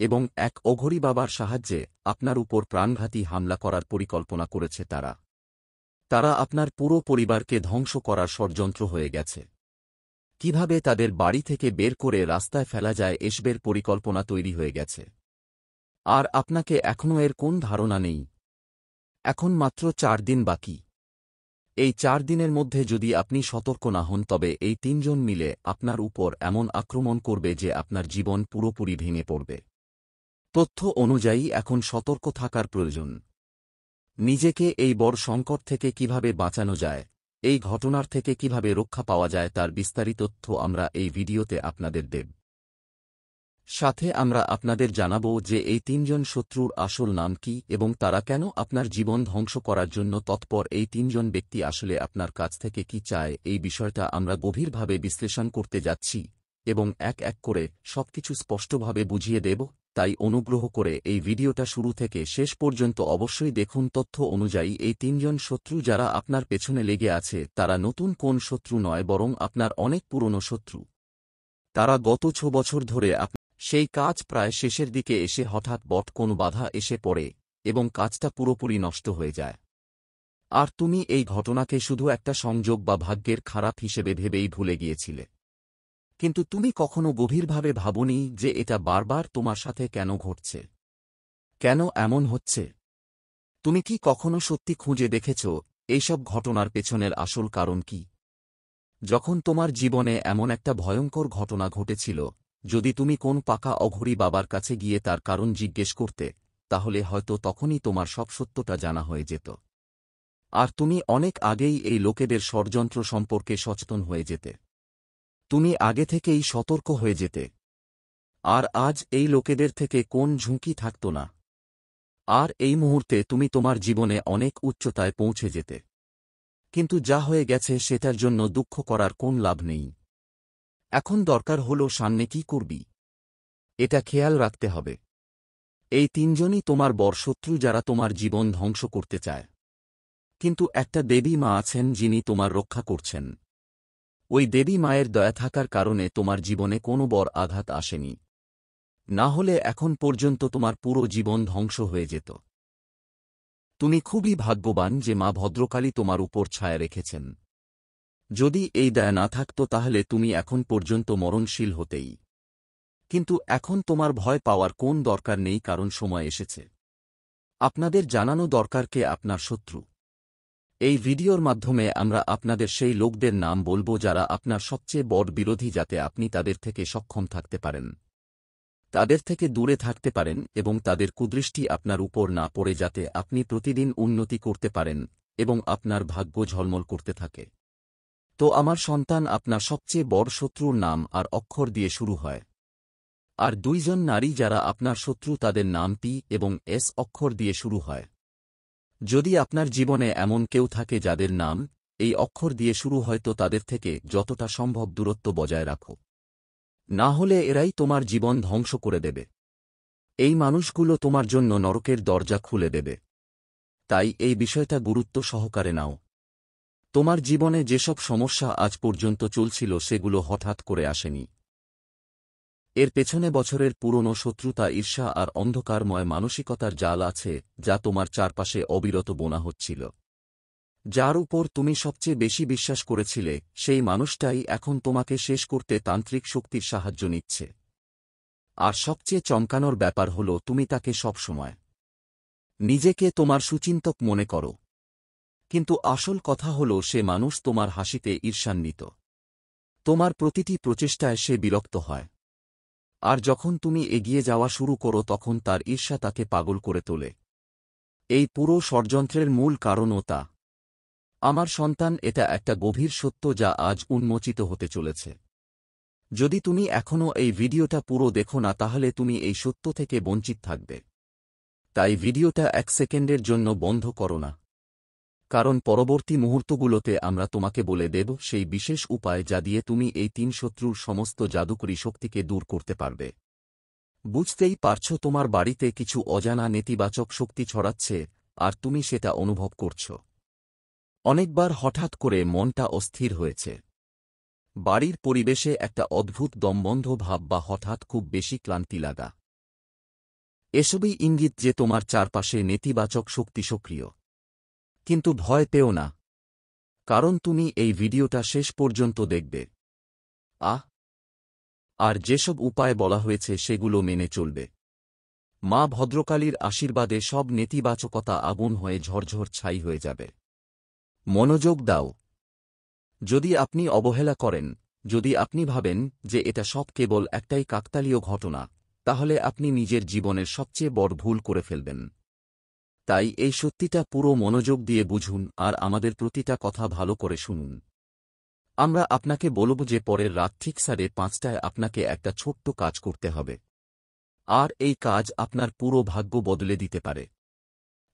এবং এক অঘরী বাবার সাহায্যে আপনার উপর প্রাণঘাতী হামলা করার পরিকল্পনা করেছে তারা। তারা আপনার পুরো পরিবারকে ধ্বংস করার ষড়যন্ত্র হয়ে গেছে। কিভাবে তাদের বাড়ি থেকে বের করে রাস্তায় ফেলা যায় এসবের পরিকল্পনা তৈরি হয়ে গেছে। আর আপনাকে এখনও এর কোন ধারণা নেই। এখন মাত্র 4 দিন বাকি। এই 4 দিনের মধ্যে যদি আপনি সতর্ক না হন তবে এই 3 জন মিলে আপনার উপর এমন আক্রমণ করবে যে আপনার জীবন পুরোপুরি ভেঙে পড়বে। তথ্য অনুযায়ী এখন সতর্ক থাকার প্রয়োজন। নিজেকে এই বড় সংকট থেকে কিভাবে বাঁচানো যায়, এই ঘটনার থেকে কিভাবে রক্ষা পাওয়া যায় তার বিস্তারিত তথ্য আমরা এই ভিডিওতে আপনাদের দেব। সাথে আমরা আপনাদের জানাব যে এই 3 জন শত্রুর আসল নাম কি এবং তারা কেন আপনার জীবন ধ্বংস করার জন্য তৎপর। এই 3 জন ব্যক্তি আসলে আপনার কাছ থেকে কি চায় এই বিষয়টা আমরা গভীরভাবে বিশ্লেষণ করতে যাচ্ছি এবং এক এক করে সবকিছু স্পষ্টভাবে বুঝিয়ে দেব। তাই অনুগ্রহ করে এই ভিডিওটা শুরু থেকে শেষ পর্যন্ত অবশ্যই দেখুন। তথ্য অনুযায়ী এই 3 জন শত্রু যারা আপনার পেছনে লেগে আছে তারা নতুন কোন শত্রু নয়, বরং আপনার অনেক পুরনো শত্রু। তারা গত 6 বছর ধরে সেই কাজ প্রায় শেষের দিকে এসে হঠাৎ কোনো বাধা এসে পড়ে এবং কাজটা পুরোপুরি নষ্ট হয়ে যায়। আর তুমি এই ঘটনাকে শুধু একটা সংযোগ বা ভাগ্যের খারাপ হিসেবে ভেবেই ভুলে গিয়েছিলে। কিন্তু তুমি কখনো গভীরভাবে ভাবনি যে এটা বারবার তোমার সাথে কেন ঘটছে, কেন এমন হচ্ছে। তুমি কি কখনো সত্যি খুঁজে দেখেছ এইসব ঘটনার পেছনের আসল কারণ কি? যখন তোমার জীবনে এমন একটা ভয়ঙ্কর ঘটনা ঘটেছিল, যদি তুমি কোন পাকা অঘরী বাবার কাছে গিয়ে তার কারণ জিজ্ঞেস করতে, তাহলে হয়তো তখনই তোমার সব সত্যটা জানা হয়ে যেত। আর তুমি অনেক আগেই এই লোকেদের ষড়যন্ত্র সম্পর্কে সচেতন হয়ে যেতে। তুমি আগে থেকেই সতর্ক হয়ে যেতে। আর আজ এই লোকেদের থেকে কোন ঝুঁকি থাকত না। আর এই মুহূর্তে তুমি তোমার জীবনে অনেক উচ্চতায় পৌঁছে যেতে। কিন্তু যা হয়ে গেছে সেটার জন্য দুঃখ করার কোন লাভ নেই। এখন দরকার হলো সামনে কি করবি, এটা খেয়াল রাখতে হবে। এই 3 জনই তোমার বড় শত্রু যারা তোমার জীবন ধ্বংস করতে চায়। কিন্তু একটা দেবী মা আছেন যিনি তোমার রক্ষা করছেন। ওই দেবী মায়ের দয়া থাকার কারণে তোমার জীবনে কোনো বড় আঘাত আসেনি। না হলে এখন পর্যন্ত তোমার পুরো জীবন ধ্বংস হয়ে যেত। তুমি খুবই ভাগ্যবান যে মা ভদ্রকালী তোমার উপর ছায়া রেখেছেন। যদি এই দয়া না থাকত তাহলে তুমি এখন পর্যন্ত মরণশীল হতেই। কিন্তু এখন তোমার ভয় পাওয়ার কোন দরকার নেই, কারণ সময় এসেছে। আপনাদের জানানো দরকার কে আপনার শত্রু। এই ভিডিওর মাধ্যমে আমরা আপনাদের সেই লোকদের নাম বলবো যারা আপনার সবচেয়ে বড় বিরোধী, যাতে আপনি তাদের থেকে সক্ষম থাকতে পারেন, তাদের থেকে দূরে থাকতে পারেন এবং তাদের কুদৃষ্টি আপনার উপর না পড়ে, যাতে আপনি প্রতিদিন উন্নতি করতে পারেন এবং আপনার ভাগ্য ঝলমল করতে থাকে। তো আমার সন্তান, আপনার সবচেয়ে বড় শত্রুর নাম আর অক্ষর দিয়ে শুরু হয়। আর 2 জন নারী যারা আপনার শত্রু তাদের নাম পি এবং এস অক্ষর দিয়ে শুরু হয়। যদি আপনার জীবনে এমন কেউ থাকে যাদের নাম এই অক্ষর দিয়ে শুরু হয় তো তাদের থেকে যতটা সম্ভব দূরত্ব বজায় রাখো। না হলে এরাই তোমার জীবন ধ্বংস করে দেবে। এই মানুষগুলো তোমার জন্য নরকের দরজা খুলে দেবে। তাই এই বিষয়টা গুরুত্ব সহকারে নাও। তোমার জীবনে যেসব সমস্যা আজ পর্যন্ত চলছিল সেগুলো হঠাৎ করে আসেনি। এর পেছনে বছরের পুরনো শত্রুতা, ঈর্ষা আর অন্ধকারময় মানসিকতার জাল আছে যা তোমার চারপাশে অবিরত বোনা হচ্ছিল। যার উপর তুমি সবচেয়ে বেশি বিশ্বাস করেছিলে সেই মানুষটাই এখন তোমাকে শেষ করতে তান্ত্রিক শক্তির সাহায্য নিচ্ছে। আর সবচেয়ে চমকানোর ব্যাপার হল তুমি তাকে সব সময় নিজেকে তোমার সুচিন্তক মনে করো, কিন্তু আসল কথা হল সে মানুষ তোমার হাসিতে ঈর্ষান্বিত। তোমার প্রতিটি প্রচেষ্টায় সে বিরক্ত হয়। আর যখন তুমি এগিয়ে যাওয়া শুরু করো তখন তার ঈর্ষা তাকে পাগল করে তোলে। এই পুরো ষড়যন্ত্রের মূল কারণও তা। আমার সন্তান, এটা একটা গভীর সত্য যা আজ উন্মোচিত হতে চলেছে। যদি তুমি এখনও এই ভিডিওটা পুরো দেখো না তাহলে তুমি এই সত্য থেকে বঞ্চিত থাকবে। তাই ভিডিওটা 1 সেকেন্ডের জন্য বন্ধ করো না, কারণ পরবর্তী মুহূর্তগুলোতে আমরা তোমাকে বলে দেব সেই বিশেষ উপায় যা দিয়ে তুমি এই 3 শত্রুর সমস্ত জাদুকরী শক্তিকে দূর করতে পারবে। বুঝতেই পারছো তোমার বাড়িতে কিছু অজানা নেতিবাচক শক্তি ছড়াচ্ছে, আর তুমি সেটা অনুভব করছো। অনেকবার হঠাৎ করে মনটা অস্থির হয়েছে। বাড়ির পরিবেশে একটা অদ্ভুত দমবন্ধ ভাব বা হঠাৎ খুব বেশি ক্লান্তি লাগা। এসবই ইঙ্গিত যে তোমার চারপাশে নেতিবাচক শক্তি সক্রিয়। কিন্তু ভয় পেও না, কারণ তুমি এই ভিডিওটা শেষ পর্যন্ত দেখবে। আর যেসব উপায় বলা হয়েছে সেগুলো মেনে চলবে। মা ভদ্রকালীর আশীর্বাদে সব নেতিবাচকতা আগুন হয়ে ঝরঝর ছাই হয়ে যাবে। মনোযোগ দাও। যদি আপনি অবহেলা করেন, যদি আপনি ভাবেন যে এটা সব কেবল একটাই কাকতালীয় ঘটনা, তাহলে আপনি নিজের জীবনের সবচেয়ে বড় ভুল করে ফেলবেন। তাই এই সত্যিটা পুরো মনোযোগ দিয়ে বুঝুন আর আমাদের প্রতিটা কথা ভালো করে শুনুন। আমরা আপনাকে বলব যে পরের রাত ঠিক 5:30টায় আপনাকে একটা ছোট্ট কাজ করতে হবে। আর এই কাজ আপনার পুরো ভাগ্য বদলে দিতে পারে।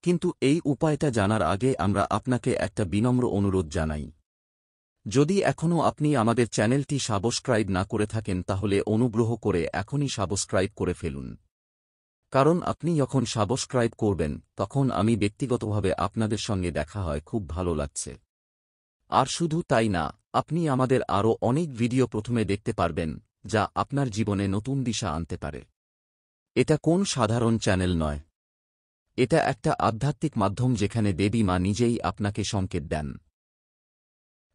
কিন্তু এই উপায়টা জানার আগে আমরা আপনাকে একটা বিনম্র অনুরোধ জানাই। যদি এখনও আপনি আমাদের চ্যানেলটি সাবস্ক্রাইব না করে থাকেন তাহলে অনুগ্রহ করে এখনই সাবস্ক্রাইব করে ফেলুন। কারণ আপনি যখন সাবস্ক্রাইব করবেন তখন আমি ব্যক্তিগতভাবে আপনাদের সঙ্গে দেখা হয় খুব ভালো লাগছে। আর শুধু তাই না, আপনি আমাদের আরও অনেক ভিডিও প্রথমে দেখতে পারবেন যা আপনার জীবনে নতুন দিশা আনতে পারে। এটা কোন সাধারণ চ্যানেল নয়, এটা একটা আধ্যাত্মিক মাধ্যম যেখানে দেবী মা নিজেই আপনাকে সংকেত দেন।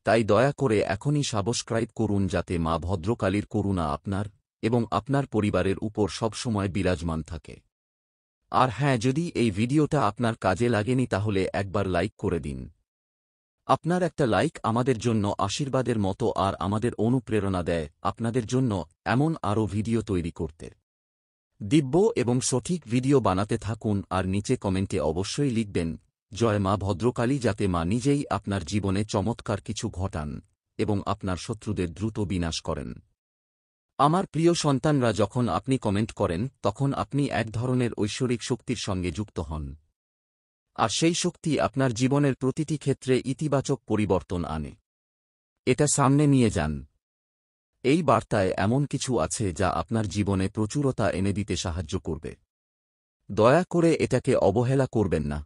তাই দয়া করে এখনই সাবস্ক্রাইব করুন যাতে মা ভদ্রকালীর করুণা আপনার এবং আপনার পরিবারের উপর সবসময় বিরাজমান থাকে। আর হ্যাঁ, যদি এই ভিডিওটা আপনার কাজে লাগেনি তাহলে একবার লাইক করে দিন। আপনার একটা লাইক আমাদের জন্য আশীর্বাদের মতো আর আমাদের অনুপ্রেরণা দেয় আপনাদের জন্য এমন আরও ভিডিও তৈরি করতে। দিব্য এবং সঠিক ভিডিও বানাতে থাকুন আর নিচে কমেন্টে অবশ্যই লিখবেন, জয় মা ভদ্রকালী, যাতে মা নিজেই আপনার জীবনে চমৎকার কিছু ঘটান এবং আপনার শত্রুদের দ্রুত বিনাশ করেন। আমার প্রিয় সন্তানরা, যখন আপনি কমেন্ট করেন তখন আপনি এক ধরনের ঐশ্বরিক শক্তির সঙ্গে যুক্ত হন। আর সেই শক্তি আপনার জীবনের প্রতিটি ক্ষেত্রে ইতিবাচক পরিবর্তন আনে। এটা সামনে নিয়ে যান। এই বার্তায় এমন কিছু আছে যা আপনার জীবনে প্রচুরতা এনে দিতে সাহায্য করবে। দয়া করে এটাকে অবহেলা করবেন না।